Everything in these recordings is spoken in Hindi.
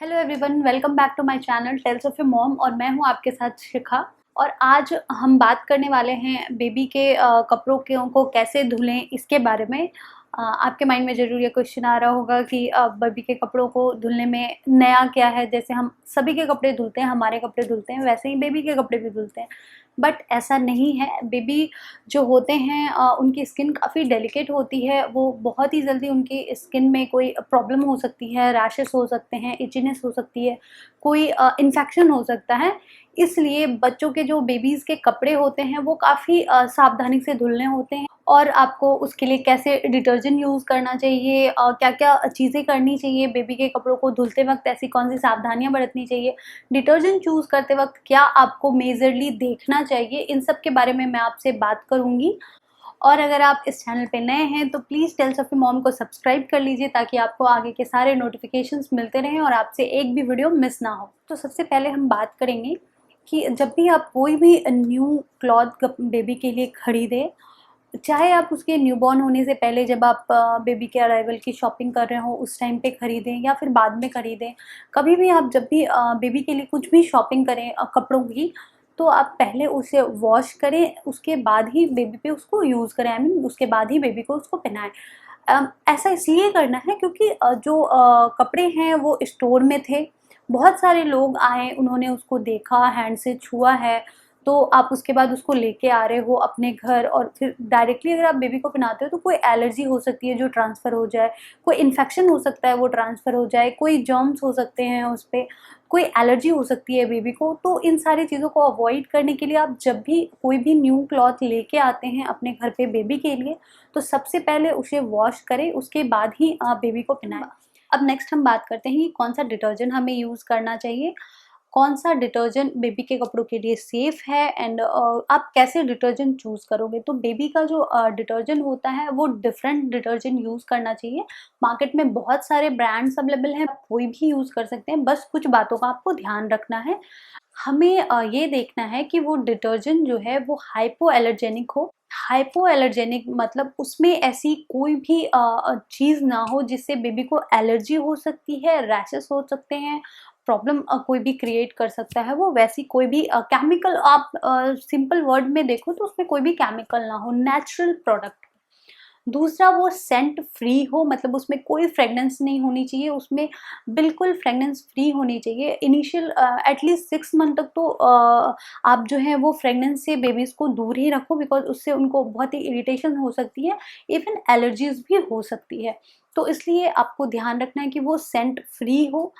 Hello everyone, welcome back to my channel tales of your mom. और मैं हूं आपके साथ शिखा। और आज हम बात करने वाले हैं बेबी के कपड़ों को कैसे धुलें इसके बारे में। आपके माइंड में ज़रूर ये क्वेश्चन आ रहा होगा कि बेबी के कपड़ों को धुलने में नया क्या है। जैसे हम सभी के कपड़े धुलते हैं, हमारे कपड़े धुलते हैं, वैसे ही बेबी के कपड़े भी धुलते हैं। बट ऐसा नहीं है। बेबी जो होते हैं उनकी स्किन काफ़ी डेलिकेट होती है। वो बहुत ही जल्दी उनकी स्किन में कोई प्रॉब्लम हो सकती है, रैशेस हो सकते हैं, इचीनेस हो सकती है, कोई इन्फेक्शन हो सकता है। इसलिए बच्चों के जो बेबीज़ के कपड़े होते हैं वो काफ़ी सावधानी से धुलने होते हैं। और आपको उसके लिए कैसे डिटर्जेंट यूज़ करना चाहिए, क्या-क्या चीज़ें करनी चाहिए, बेबी के कपड़ों को धुलते वक़्त ऐसी कौन-सी सावधानियाँ बरतनी चाहिए, डिटर्जेंट चूज़ करते वक़्त क्या आपको मेजरली देखना चाहिए, इन सब के बारे में मैं आपसे बात करूँगी। और अगर आप इस चैनल पे नए हैं तो please tales of your mom को सब्सक्राइब कर लीजिए ताकि आपको आगे के सारे नोटिफिकेशंस मिलते रहें और आपसे एक भी वीडियो मिस ना हो। तो सबसे पहले हम बात करेंगे कि जब भी आप कोई भी न्यू क्लॉथ बेबी के लिए खरीदें, चाहे आप उसके न्यूबॉर्न होने से पहले जब आप बेबी के अराइवल की शॉपिंग कर रहे हो उस टाइम पे खरीदें या फिर बाद में खरीदें। कभी भी आप जब भी बेबी के लिए कुछ भी शॉपिंग करें कपड़ों की, तो आप पहले उसे वॉश करें, उसके बाद ही बेबी पे उसको यूज़ करें। आई मीन उसके बाद ही बेबी को उसको पहनाएं। ऐसा इसलिए करना है क्योंकि जो कपड़े हैं वो स्टोर में थे, बहुत सारे लोग आए, उन्होंने उसको देखा, हैंड से छुआ है, तो आप उसके बाद उसको लेके आ रहे हो अपने घर और फिर डायरेक्टली अगर आप बेबी को पहनाते हो तो कोई एलर्जी हो सकती है जो ट्रांसफ़र हो जाए, कोई इन्फेक्शन हो सकता है वो ट्रांसफ़र हो जाए, कोई जर्म्स हो सकते हैं उस पे, कोई एलर्जी हो सकती है बेबी को। तो इन सारी चीज़ों को अवॉइड करने के लिए आप जब भी कोई भी न्यू क्लॉथ लेके आते हैं अपने घर पे बेबी के लिए, तो सबसे पहले उसे वॉश करें, उसके बाद ही आप बेबी को पहनाएं। अब नेक्स्ट हम बात करते हैं कि कौन सा डिटर्जेंट हमें यूज़ करना चाहिए, कौन सा डिटर्जेंट बेबी के कपड़ों के लिए सेफ़ है एंड आप कैसे डिटर्जेंट चूज़ करोगे। तो बेबी का जो डिटर्जेंट होता है वो डिफरेंट डिटर्जेंट यूज़ करना चाहिए। मार्केट में बहुत सारे ब्रांड्स अवेलेबल हैं, आप कोई भी यूज़ कर सकते हैं, बस कुछ बातों का आपको ध्यान रखना है। हमें ये देखना है कि वो डिटर्जेंट जो है वो हाइपो एलर्जेनिक हो। हाइपो एलर्जेनिक मतलब उसमें ऐसी कोई भी चीज़ ना हो जिससे बेबी को एलर्जी हो सकती है, रैशेस हो सकते हैं, प्रॉब्लम कोई भी क्रिएट कर सकता है वो। वैसी कोई भी केमिकल आप सिंपल वर्ड में देखो तो उसमें कोई भी केमिकल ना हो, नेचुरल प्रोडक्ट। दूसरा वो सेंट फ्री हो, मतलब उसमें कोई फ्रेगनेंस नहीं होनी चाहिए, उसमें बिल्कुल फ्रेगनेंस फ्री होनी चाहिए। इनिशियल एटलीस्ट 6 मंथ तक तो आप जो है वो फ्रेगनेंस से बेबीज़ को दूर ही रखो, बिकॉज़ उससे उनको बहुत ही इरिटेशन हो सकती है, इवन एलर्जीज़ भी हो सकती है। तो इसलिए आपको ध्यान रखना है कि वो सेंट फ्री हो।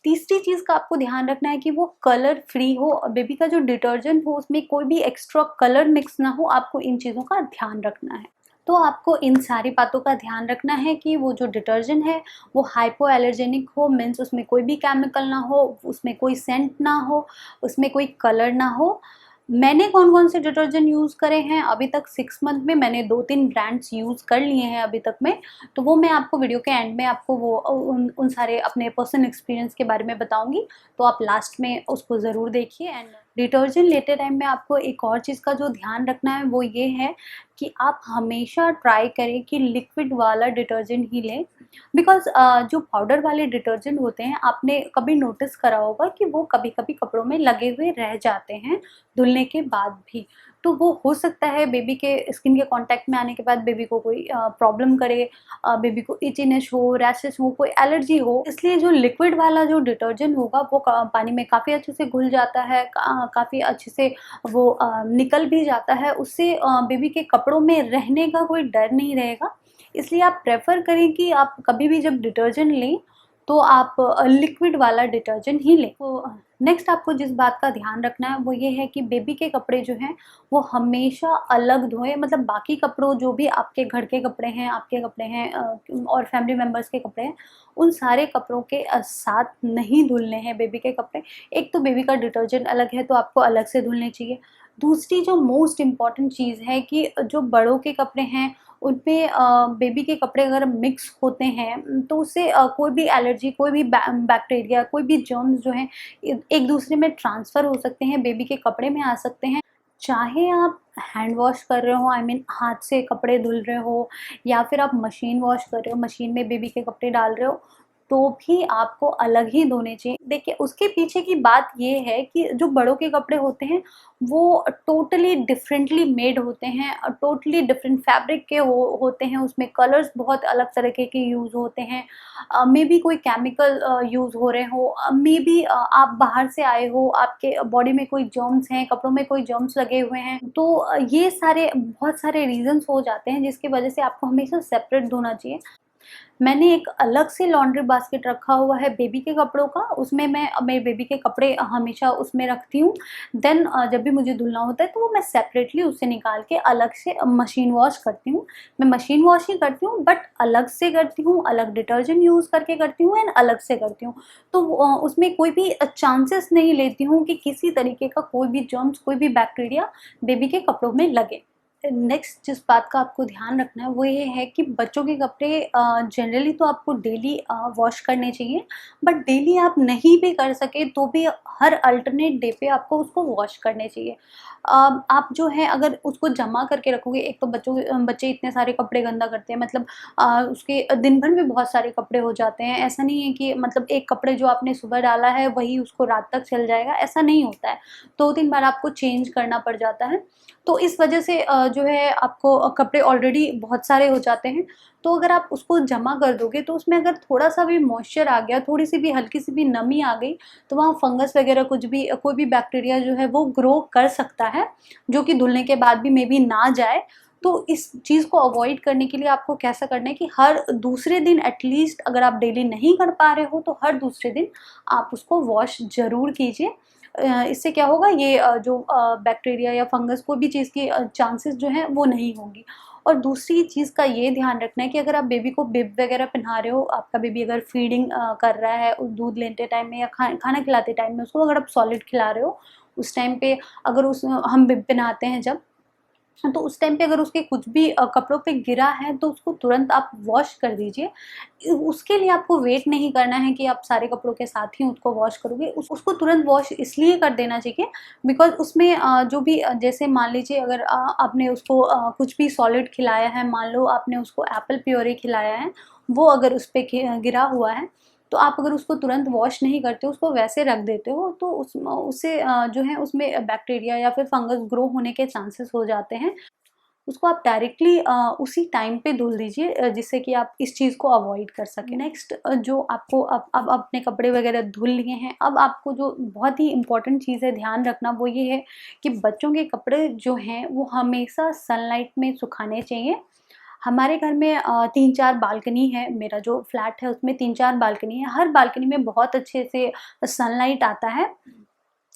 तीसरी चीज़ का आपको ध्यान रखना है कि वो कलर फ्री हो। बेबी का जो डिटर्जेंट हो उसमें कोई भी एक्स्ट्रा कलर मिक्स ना हो, आपको इन चीज़ों का ध्यान रखना है। तो आपको इन सारी बातों का ध्यान रखना है कि वो जो डिटर्जेंट है वो हाइपो एलर्जेनिक हो, मीन्स उसमें कोई भी केमिकल ना हो, उसमें कोई सेंट ना हो, उसमें कोई कलर ना हो। मैंने कौन-कौन से डिटर्जेंट यूज़ करे हैं अभी तक 6 मंथ में, मैंने 2-3 ब्रांड्स यूज़ कर लिए हैं अभी तक में, तो वो मैं आपको वीडियो के एंड में आपको वो उन सारे अपने पर्सनल एक्सपीरियंस के बारे में बताऊँगी, तो आप लास्ट में उसको ज़रूर देखिए। एंड डिटर्जेंट लेते टाइम में आपको एक और चीज़ का जो ध्यान रखना है वो ये है कि आप हमेशा ट्राई करें कि लिक्विड वाला डिटर्जेंट ही लें, बिकॉज़ जो पाउडर वाले डिटर्जेंट होते हैं आपने कभी नोटिस करा होगा कि वो कभी-कभी कपड़ों में लगे हुए रह जाते हैं धुलने के बाद भी। तो वो हो सकता है बेबी के स्किन के कॉन्टैक्ट में आने के बाद बेबी को कोई प्रॉब्लम करे, बेबी को इचीनेस हो, रैशेस हो, कोई एलर्जी हो। इसलिए जो लिक्विड वाला जो डिटर्जेंट होगा वो पानी में काफ़ी अच्छे से घुल जाता है, काफ़ी अच्छे से वो निकल भी जाता है। उससे बेबी के कपड़ों में रहने का कोई डर नहीं रहेगा। इसलिए आप प्रेफ़र करें कि आप कभी भी जब डिटर्जेंट लें तो आप लिक्विड वाला डिटर्जेंट ही लें। तो नेक्स्ट आपको जिस बात का ध्यान रखना है वो ये है कि बेबी के कपड़े जो हैं वो हमेशा अलग धोएं। मतलब बाकी कपड़ों जो भी आपके घर के कपड़े हैं, आपके कपड़े हैं और फैमिली मेम्बर्स के कपड़े हैं, उन सारे कपड़ों के साथ नहीं धुलने हैं बेबी के कपड़े। एक तो बेबी का डिटर्जेंट अलग है तो आपको अलग से धुलने चाहिए। दूसरी जो मोस्ट इम्पॉर्टेंट चीज़ है कि जो बड़ों के कपड़े हैं उनपे बेबी के कपड़े अगर मिक्स होते हैं तो उससे कोई भी एलर्जी, कोई भी बैक्टीरिया, कोई भी जर्म्स जो हैं एक दूसरे में ट्रांसफ़र हो सकते हैं, बेबी के कपड़े में आ सकते हैं। चाहे आप हैंड वॉश कर रहे हो, आई मीन हाथ से कपड़े धुल रहे हो, या फिर आप मशीन वॉश कर रहे हो, मशीन में बेबी के कपड़े डाल रहे हो, तो भी आपको अलग ही धोने चाहिए। देखिए उसके पीछे की बात ये है कि जो बड़ों के कपड़े होते हैं वो टोटली डिफरेंटली मेड होते हैं, टोटली डिफरेंट फैब्रिक के होते हैं, उसमें कलर्स बहुत अलग तरीके के यूज़ होते हैं। मे बी कोई केमिकल यूज़ हो रहे हो, मे बी आप बाहर से आए हो, आपके बॉडी में कोई जर्म्स हैं, कपड़ों में कोई जर्म्स लगे हुए हैं, तो ये सारे बहुत सारे रीज़न्स हो जाते हैं जिसकी वजह से आपको हमेशा सेपरेट धोना चाहिए। मैंने एक अलग से लॉन्ड्री बास्केट रखा हुआ है बेबी के कपड़ों का, उसमें मैं मेरे बेबी के कपड़े हमेशा उसमें रखती हूँ। देन जब भी मुझे धुलना होता है तो वो मैं सेपरेटली उससे निकाल के अलग से मशीन वॉश करती हूँ। मैं मशीन वॉश ही करती हूँ बट अलग से करती हूँ, अलग डिटर्जेंट यूज़ करके करती हूँ एंड अलग से करती हूँ। तो उसमें कोई भी चांसेस नहीं लेती हूँ कि किसी तरीके का कोई भी जर्म्स, कोई भी बैक्टीरिया बेबी के कपड़ों में लगे। नेक्स्ट जिस बात का आपको ध्यान रखना है वो ये है कि बच्चों के कपड़े जनरली तो आपको डेली वॉश करने चाहिए, बट डेली आप नहीं भी कर सके तो भी हर अल्टरनेट डे पे आपको उसको वॉश करने चाहिए। आप जो है अगर उसको जमा करके रखोगे, एक तो बच्चे इतने सारे कपड़े गंदा करते हैं, मतलब उसके दिन भर में बहुत सारे कपड़े हो जाते हैं। ऐसा नहीं है कि मतलब एक कपड़े जो आपने सुबह डाला है वही उसको रात तक चल जाएगा, ऐसा नहीं होता है। 2-3 बार आपको चेंज करना पड़ जाता है। तो इस वजह से जो है आपको कपड़े ऑलरेडी बहुत सारे हो जाते हैं। तो अगर आप उसको जमा कर दोगे तो उसमें अगर थोड़ा-सा भी मॉइस्चर आ गया, थोड़ी-सी भी हल्की-सी भी नमी आ गई, तो वहाँ फंगस वगैरह कुछ भी कोई भी बैक्टीरिया जो है वो ग्रो कर सकता है, जो कि धुलने के बाद भी मेबी ना जाए। तो इस चीज़ को अवॉइड करने के लिए आपको कैसा करना है कि हर दूसरे दिन एटलीस्ट, अगर आप डेली नहीं कर पा रहे हो तो हर दूसरे दिन आप उसको वॉश ज़रूर कीजिए। इससे क्या होगा, ये जो बैक्टीरिया या फंगस कोई भी चीज़ की चांसेस जो हैं वो नहीं होंगी। और दूसरी चीज़ का ये ध्यान रखना है कि अगर आप बेबी को बिब वगैरह पहना रहे हो, आपका बेबी अगर फीडिंग कर रहा है, दूध लेते टाइम में या खाना खिलाते टाइम में उसको अगर आप सॉलिड खिला रहे हो, उस टाइम पे अगर हम बिब पहनाते हैं जब, तो उस टाइम पे अगर उसके कुछ भी कपड़ों पे गिरा है तो उसको तुरंत आप वॉश कर दीजिए। उसके लिए आपको वेट नहीं करना है कि आप सारे कपड़ों के साथ ही उसको वॉश करोगे। उसको तुरंत वॉश इसलिए कर देना चाहिए बिकॉज़ उसमें जो भी जैसे मान लीजिए अगर आपने उसको कुछ भी सॉलिड खिलाया है, मान लो आपने उसको एप्पल प्योरी खिलाया है, वो अगर उस पे गिरा हुआ है, तो आप अगर उसको तुरंत वॉश नहीं करते हो, उसको वैसे रख देते हो, तो उससे जो है उसमें बैक्टीरिया या फिर फंगस ग्रो होने के चांसेस हो जाते हैं। उसको आप डायरेक्टली उसी टाइम पे धुल दीजिए, जिससे कि आप इस चीज़ को अवॉइड कर सकें। नेक्स्ट जो आपको अब अपने कपड़े वगैरह धुल लिए हैं, अब आपको जो बहुत ही इम्पोर्टेंट चीज़ है ध्यान रखना वो ये है कि बच्चों के कपड़े जो हैं वो हमेशा सनलाइट में सुखाने चाहिए। हमारे घर में 3-4 बालकनी है, मेरा जो फ्लैट है उसमें 3-4 बालकनी है, हर बालकनी में बहुत अच्छे से सनलाइट आता है।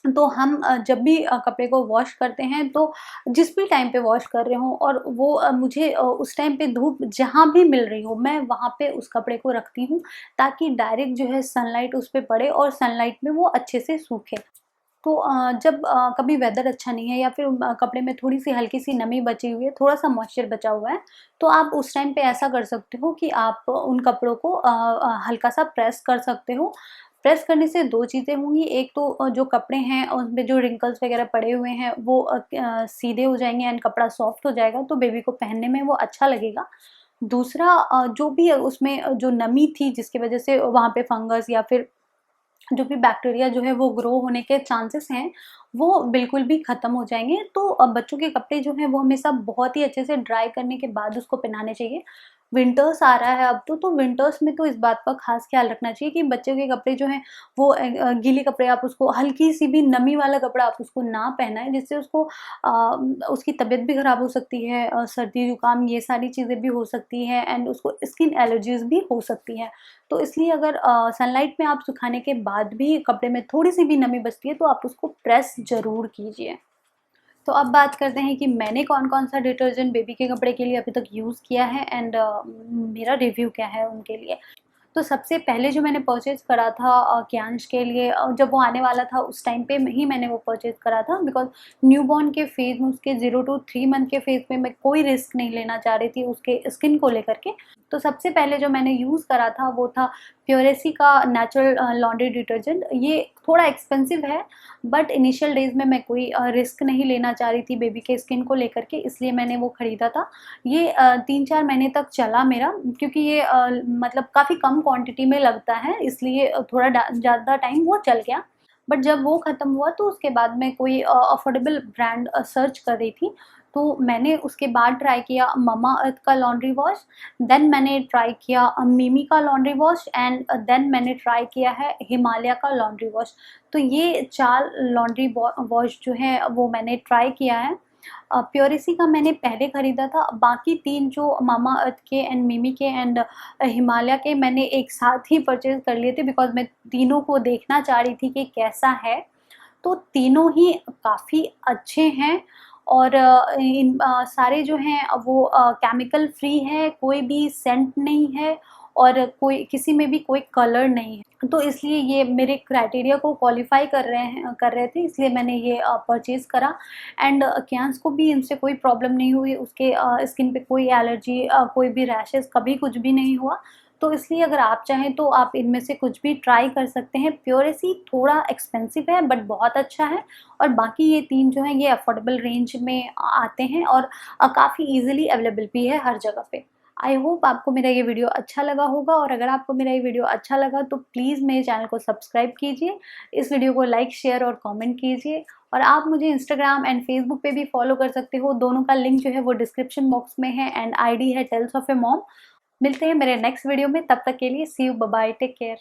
तो हम जब भी कपड़े को वॉश करते हैं तो जिस भी टाइम पे वॉश कर रहे हों और वो मुझे उस टाइम पे धूप जहाँ भी मिल रही हो, मैं वहाँ पे उस कपड़े को रखती हूँ ताकि डायरेक्ट जो है सनलाइट उस पे पड़े और सनलाइट में वो अच्छे से सूखे। तो जब कभी वेदर अच्छा नहीं है या फिर कपड़े में थोड़ी-सी हल्की-सी नमी बची हुई है, थोड़ा-सा मॉइस्चर बचा हुआ है, तो आप उस टाइम पे ऐसा कर सकते हो कि आप उन कपड़ों को हल्का-सा प्रेस कर सकते हो। प्रेस करने से 2 चीज़ें होंगी, एक तो जो कपड़े हैं उनमें जो रिंकल्स वगैरह पड़े हुए हैं वो सीधे हो जाएँगे एंड कपड़ा सॉफ्ट हो जाएगा, तो बेबी को पहनने में वो अच्छा लगेगा। दूसरा जो भी उसमें जो नमी थी जिसकी वज़ह से वहाँ पे फंगस या फिर जो भी बैक्टीरिया जो है वो ग्रो होने के चांसेस हैं, वो बिल्कुल भी ख़त्म हो जाएँगे। तो बच्चों के कपड़े जो हैं वो हमेशा बहुत ही अच्छे से ड्राई करने के बाद उसको पहनाने चाहिए। विंटर्स आ रहा है अब तो विंटर्स में तो इस बात का ख़ास ख़्याल रखना चाहिए कि बच्चों के कपड़े जो हैं वो गीले कपड़े आप उसको हल्की-सी भी नमी वाला कपड़ा आप उसको ना पहनाएँ, जिससे उसको उसकी तबीयत भी ख़राब हो सकती है, सर्दी-जुकाम ये सारी चीज़ें भी हो सकती हैं एंड उसको स्किन एलर्जीज़ भी हो सकती हैं। तो इसलिए अगर सनलाइट में आप सुखाने के बाद भी कपड़े में थोड़ी-सी भी नमी बचती है तो आप उसको प्रेस ज़रूर कीजिए। तो अब बात करते हैं कि मैंने कौन-कौन सा डिटर्जेंट बेबी के कपड़े के लिए अभी तक यूज़ किया है एंड मेरा रिव्यू क्या है उनके लिए। तो सबसे पहले जो मैंने परचेज़ करा था कियांश के लिए, जब वो आने वाला था उस टाइम पे ही मैंने वो परचेज़ करा था बिकॉज़ न्यूबॉर्न के फ़ेज़ में, उसके 0 टू 3 मंथ के फ़ेज़ में मैं कोई रिस्क नहीं लेना चाह रही थी उसके स्किन को लेकर के। तो सबसे पहले जो मैंने यूज़ करा था वो था प्योरेसी का नेचुरल लॉन्ड्री डिटर्जेंट। ये थोड़ा एक्सपेंसिव है, बट इनिशियल डेज़ में मैं कोई रिस्क नहीं लेना चाह रही थी बेबी के स्किन को लेकर के, इसलिए मैंने वो ख़रीदा था। ये 3-4 महीने तक चला मेरा, क्योंकि ये मतलब काफ़ी कम क्वांटिटी में लगता है, इसलिए थोड़ा ज़्यादा टाइम वो चल गया। बट जब वो ख़त्म हुआ तो उसके बाद मैं कोई अफोर्डेबल ब्रांड सर्च कर रही थी, तो मैंने उसके बाद ट्राई किया ममाअर्थ का लॉन्ड्री वॉश, देन मैंने ट्राई किया मिमी का लॉन्ड्री वॉश, एंड देन मैंने ट्राई किया है हिमालय का लॉन्ड्री वॉश। तो ये 4 लॉन्ड्री वॉश जो है वो मैंने ट्राई किया है। प्योरेसी का मैंने पहले ख़रीदा था, बाकी 3 जो मामाअर्थ के एंड मिमी के एंड हिमालय के मैंने एक साथ ही परचेज़ कर लिए थे, बिकॉज़ मैं तीनों को देखना चाह रही थी कि कैसा है। तो तीनों ही काफ़ी अच्छे हैं, और इन सारे जो हैं वो केमिकल फ्री है, कोई भी सेंट नहीं है, और कोई किसी में भी कोई कलर नहीं है। तो इसलिए ये मेरे क्राइटेरिया को क्वालिफ़ाई कर रहे थे, इसलिए मैंने ये परचेज़ करा। एंड कियांस को भी इनसे कोई प्रॉब्लम नहीं हुई, उसके स्किन पे कोई एलर्जी, कोई भी रैशेज़, कभी कुछ भी नहीं हुआ। तो इसलिए अगर आप चाहें तो आप इनमें से कुछ भी ट्राई कर सकते हैं। प्योरेसी थोड़ा एक्सपेंसिव है बट बहुत अच्छा है, और बाकी ये 3 जो हैं ये अफोर्डेबल रेंज में आते हैं, और काफ़ी ईज़िली अवेलेबल भी है हर जगह पे। आई होप आपको मेरा ये वीडियो अच्छा लगा होगा, और अगर आपको मेरा ये वीडियो अच्छा लगा तो प्लीज़ मेरे चैनल को सब्सक्राइब कीजिए, इस वीडियो को लाइक, शेयर और कमेंट कीजिए, और आप मुझे इंस्टाग्राम एंड फेसबुक पे भी फॉलो कर सकते हो। दोनों का लिंक जो है वो डिस्क्रिप्शन बॉक्स में है, एंड आईडी है टेल्स ऑफ ए मॉम। मिलते हैं मेरे नेक्स्ट वीडियो में, तब तक के लिए see you, bye bye, take care.